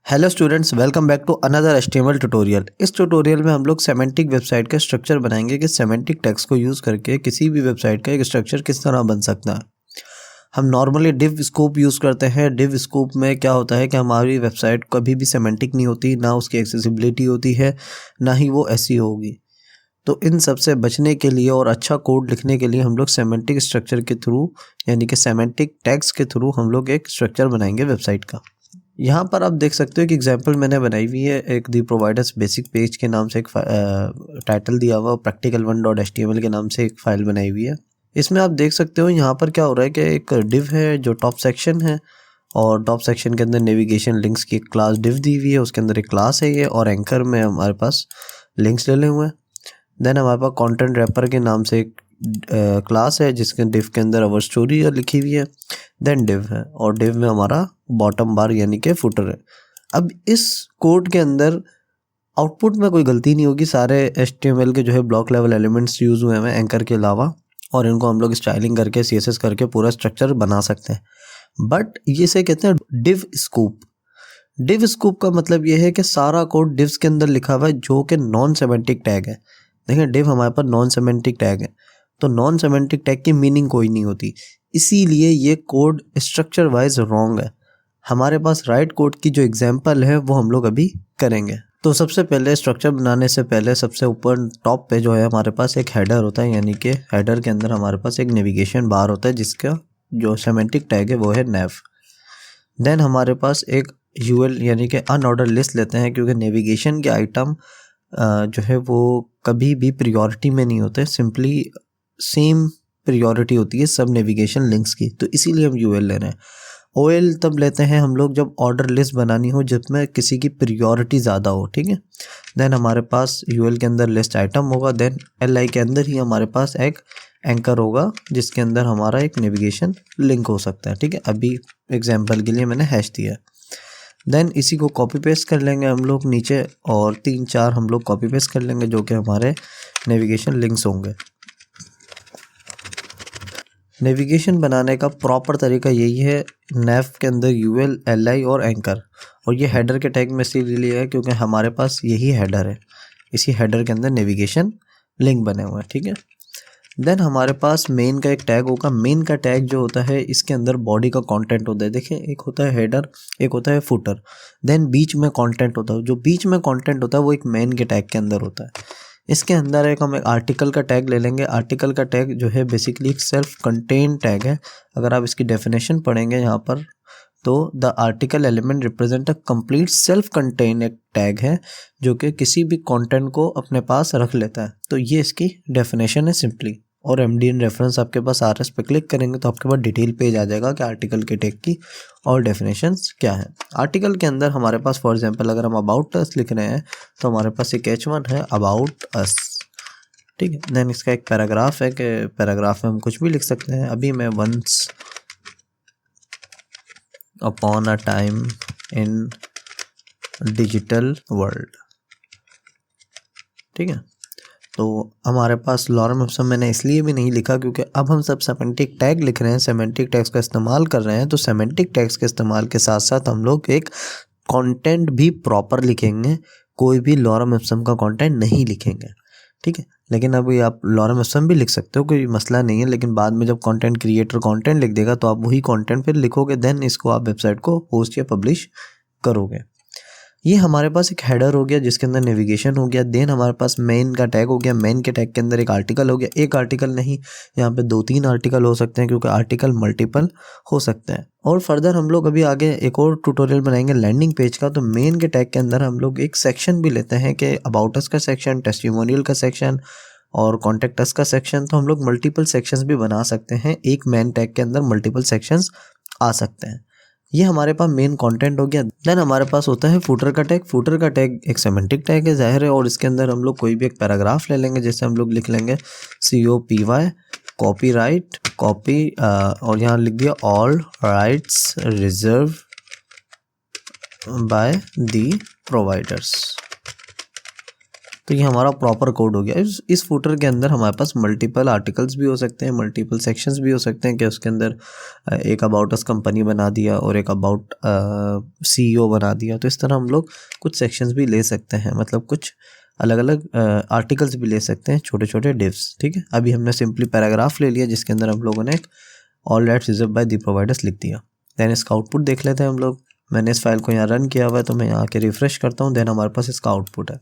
Hello students, welcome back to another HTML tutorial. इस tutorial में हम लोग सेमेंटिक वेबसाइट का स्ट्रक्चर बनाएंगे कि सेमेंटिक टैग्स को यूज़ करके किसी भी वेबसाइट का एक स्ट्रक्चर किस तरह बन सकता है। हम नॉर्मली डिव स्कोप यूज़ करते हैं। डिव स्कोप में क्या होता है कि हमारी वेबसाइट कभी भी सेमेंटिक नहीं होती, ना उसकी एक्सेसिबिलिटी होती है, ना ही वो एसईओ होगी। तो इन सब से बचने के लिए और अच्छा कोड लिखने के लिए हम लोग सेमेंटिक स्ट्रक्चर के थ्रू, यानी कि सेमेंटिक टैग्स के थ्रू हम लोग एक स्ट्रक्चर बनाएंगे वेबसाइट का। यहाँ पर आप देख सकते हो कि एग्जांपल मैंने बनाई हुई है। एक दी प्रोवाइडर्स बेसिक पेज के नाम से एक टाइटल दिया हुआ, practical1.html के नाम से एक फाइल बनाई हुई है। इसमें आप देख सकते हो यहाँ पर क्या हो रहा है कि एक डिव है जो टॉप सेक्शन है, और टॉप सेक्शन के अंदर नेविगेशन लिंक्स की क्लास डिव दी हुई है, उसके अंदर एक क्लास है ये, और एंकर में हमारे पास लिंक्स ले हुए हैं। देन हमारे पास कंटेंट रैपर के नाम से एक क्लास है जिसके डिव के अंदर अवर स्टोरी लिखी हुई है। देन डिव है, और डिव में हमारा बॉटम बार यानी कि फुटर है। अब इस कोड के अंदर आउटपुट में कोई गलती नहीं होगी। सारे HTML के जो है ब्लॉक लेवल एलिमेंट्स यूज़ हुए हैं एंकर के अलावा, और इनको हम लोग स्टाइलिंग करके CSS करके पूरा स्ट्रक्चर बना सकते हैं। बट ये से कहते हैं डिव स्कूप। डिव स्कूप का मतलब ये है कि सारा कोड डिव्स के अंदर लिखा हुआ है जो कि नॉन सेमेंटिक टैग है। देखिए, डिव हमारे पास नॉन सेमेंटिक टैग है, तो नॉन सेमेंटिक टैग की मीनिंग कोई नहीं होती, इसीलिए ये कोड स्ट्रक्चर वाइज रॉन्ग है। हमारे पास राइट कोड की जो एग्जांपल है वो हम लोग अभी करेंगे। तो सबसे पहले स्ट्रक्चर बनाने से पहले सबसे ऊपर टॉप पे जो है हमारे पास एक हेडर होता है, यानी कि हेडर के अंदर हमारे पास एक नेविगेशन बार होता है जिसका जो सेमेंटिक टैग है वो है nav। देन हमारे पास एक UL यानी कि अनऑर्डर लिस्ट लेते हैं, क्योंकि नेविगेशन के आइटम जो है वो कभी भी प्रियोरिटी में नहीं होते, सिंपली सेम प्रियोरिटी होती है सब नेविगेशन लिंक्स की, तो इसीलिए हम UL ले रहे हैं। OL तब लेते हैं हम लोग जब ऑर्डर लिस्ट बनानी हो, जिसमें किसी की प्रियोरिटी ज़्यादा हो, ठीक है। देन हमारे पास UL के अंदर लिस्ट आइटम होगा। देन LI के अंदर ही हमारे पास एक एंकर होगा जिसके अंदर हमारा एक नेविगेशन लिंक हो सकता है, ठीक है। अभी एग्जाम्पल के लिए मैंने हैश दिया है। देन इसी को कॉपी पेस्ट कर लेंगे हम लोग नीचे, और 3-4 हम लोग कॉपी पेस्ट कर लेंगे जो कि हमारे नेविगेशन लिंक्स होंगे। नेविगेशन बनाने का प्रॉपर तरीका यही है, nav के अंदर UL, LI और एंकर, और ये हेडर के टैग में इसीलिए है क्योंकि हमारे पास यही हेडर है। इसी हेडर के अंदर नेविगेशन लिंक बने हुए हैं, ठीक है। देन हमारे पास मेन का एक टैग होगा। मेन का टैग जो होता है इसके अंदर बॉडी का कंटेंट होता है। देखिए, एक होता है हेडर, एक होता है फुटर, देन बीच में कंटेंट होता है। जो बीच में कंटेंट होता है वो एक मेन के टैग के अंदर होता है। इसके अंदर एक हम एक आर्टिकल का टैग ले लेंगे। आर्टिकल का टैग जो है बेसिकली एक सेल्फ कंटेन टैग है। अगर आप इसकी डेफिनेशन पढ़ेंगे यहाँ पर, तो the article element represent a complete self contain एक टैग है जो कि किसी भी कंटेंट को अपने पास रख लेता है। तो ये इसकी डेफिनेशन है सिंपली। और MDN रेफरेंस आपके पास RS पे क्लिक करेंगे तो आपके पास डिटेल पेज आ जाएगा कि आर्टिकल के टैग की और डेफिनेशंस क्या है। आर्टिकल के अंदर हमारे पास फॉर एग्जांपल अगर हम अबाउट अस लिख रहे हैं तो हमारे पास एक H1 है अबाउट अस, ठीक है। देन इसका एक पैराग्राफ है कि पैराग्राफ में हम कुछ भी लिख सकते हैं। अभी मैं once upon a time in digital world, ठीक है। तो हमारे पास लॉरम इप्सम मैंने इसलिए भी नहीं लिखा क्योंकि अब हम सब सेमेंटिक टैग लिख रहे हैं, सेमेंटिक टैग्स का इस्तेमाल कर रहे हैं, तो सेमेंटिक टैग्स के इस्तेमाल के साथ साथ हम लोग एक कंटेंट भी प्रॉपर लिखेंगे। कोई भी लॉरम इप्सम का कंटेंट नहीं लिखेंगे, ठीक है। लेकिन अभी आप लॉरम इप्सम भी लिख सकते हो, कोई मसला नहीं है, लेकिन बाद में जब कंटेंट क्रिएटर कंटेंट लिख देगा तो आप वही कंटेंट फिर लिखोगे, देन इसको आप वेबसाइट को पोस्ट या पब्लिश करोगे। ये हमारे पास एक हेडर हो गया जिसके अंदर नेविगेशन हो गया। देन हमारे पास मेन का टैग हो गया। मेन के टैग के अंदर एक आर्टिकल हो गया। एक आर्टिकल नहीं, यहाँ पे 2-3 आर्टिकल हो सकते हैं क्योंकि आर्टिकल मल्टीपल हो सकते हैं। और फर्दर हम लोग अभी आगे एक और ट्यूटोरियल बनाएंगे लैंडिंग पेज का। तो मेन के टैग के अंदर हम लोग एक सेक्शन भी लेते हैं कि अबाउट अस का सेक्शन, टेस्टिमोनियल का सेक्शन और कॉन्टेक्ट अस का सेक्शन। तो हम लोग मल्टीपल सेक्शंस भी बना सकते हैं। एक मेन टैग के अंदर मल्टीपल सेक्शंस आ सकते हैं। ये हमारे पास मेन कंटेंट हो गया। देन हमारे पास होता है फुटर का टैग। फुटर का टैग एक सेमेंटिक टैग है, जाहिर है, और इसके अंदर हम लोग कोई भी एक पैराग्राफ ले लेंगे। जैसे हम लोग लिख लेंगे COPY कॉपीराइट कॉपी, और यहाँ लिख दिया all rights reserve by the providers, तो ये हमारा प्रॉपर कोड हो गया। इस फुटर के अंदर हमारे पास मल्टीपल आर्टिकल्स भी हो सकते हैं, मल्टीपल सेक्शंस भी हो सकते हैं कि उसके अंदर एक अबाउट अस कंपनी बना दिया और एक अबाउट CEO बना दिया। तो इस तरह हम लोग कुछ सेक्शंस भी ले सकते हैं, मतलब कुछ अलग अलग आर्टिकल्स भी ले सकते हैं, छोटे छोटे डिव्स। ठीक है, अभी हमने सिंपली पैराग्राफ ले लिया जिसके अंदर हम लोगों ने एक all rights reserved by the providers लिख दिया। देन इसका आउटपुट देख लेते हैं हम लोग। मैंने इस फाइल को यहाँ रन किया हुआ है, तो मैं यहाँ आके रिफ्रेश करता हूँ। देन हमारे पास इसका आउटपुट है।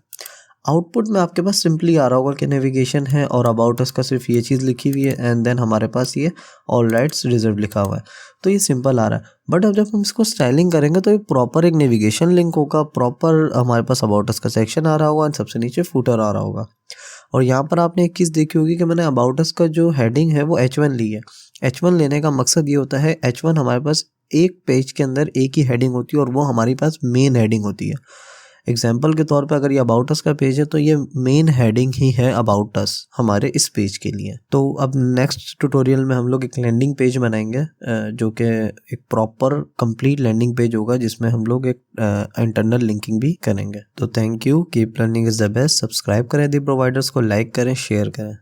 आउटपुट में आपके पास सिंपली आ रहा होगा कि नेविगेशन है और अबाउट अस का सिर्फ ये चीज़ लिखी हुई है, एंड देन हमारे पास ये ऑल राइट्स रिजर्व लिखा हुआ है। तो ये सिंपल आ रहा है। बट अब जब हम इसको स्टाइलिंग करेंगे तो ये प्रॉपर एक नेविगेशन लिंक होगा, प्रॉपर हमारे पास अबाउट अस का सेक्शन आ रहा होगा, सबसे नीचे फुटर आ रहा होगा। और यहाँ पर आपने एक चीज़ देखी होगी कि मैंने अबाउट अस का जो हेडिंग है वो H1 ली है। H1 लेने का मकसद ये होता है, H1 हमारे पास एक पेज के अंदर एक ही हेडिंग होती है और वो हमारे पास मेन हेडिंग होती है। एग्जाम्पल के तौर पे अगर ये अबाउट अस का पेज है तो ये मेन हेडिंग ही है अबाउट अस हमारे इस पेज के लिए। तो अब नेक्स्ट ट्यूटोरियल में हम लोग एक लैंडिंग पेज बनाएंगे, जो कि एक प्रॉपर कंप्लीट लैंडिंग पेज होगा जिसमें हम लोग एक इंटरनल लिंकिंग भी करेंगे। तो thank you, keep learning is the best. Subscribe करें दी प्रोवाइडर्स को, लाइक करें, शेयर करें।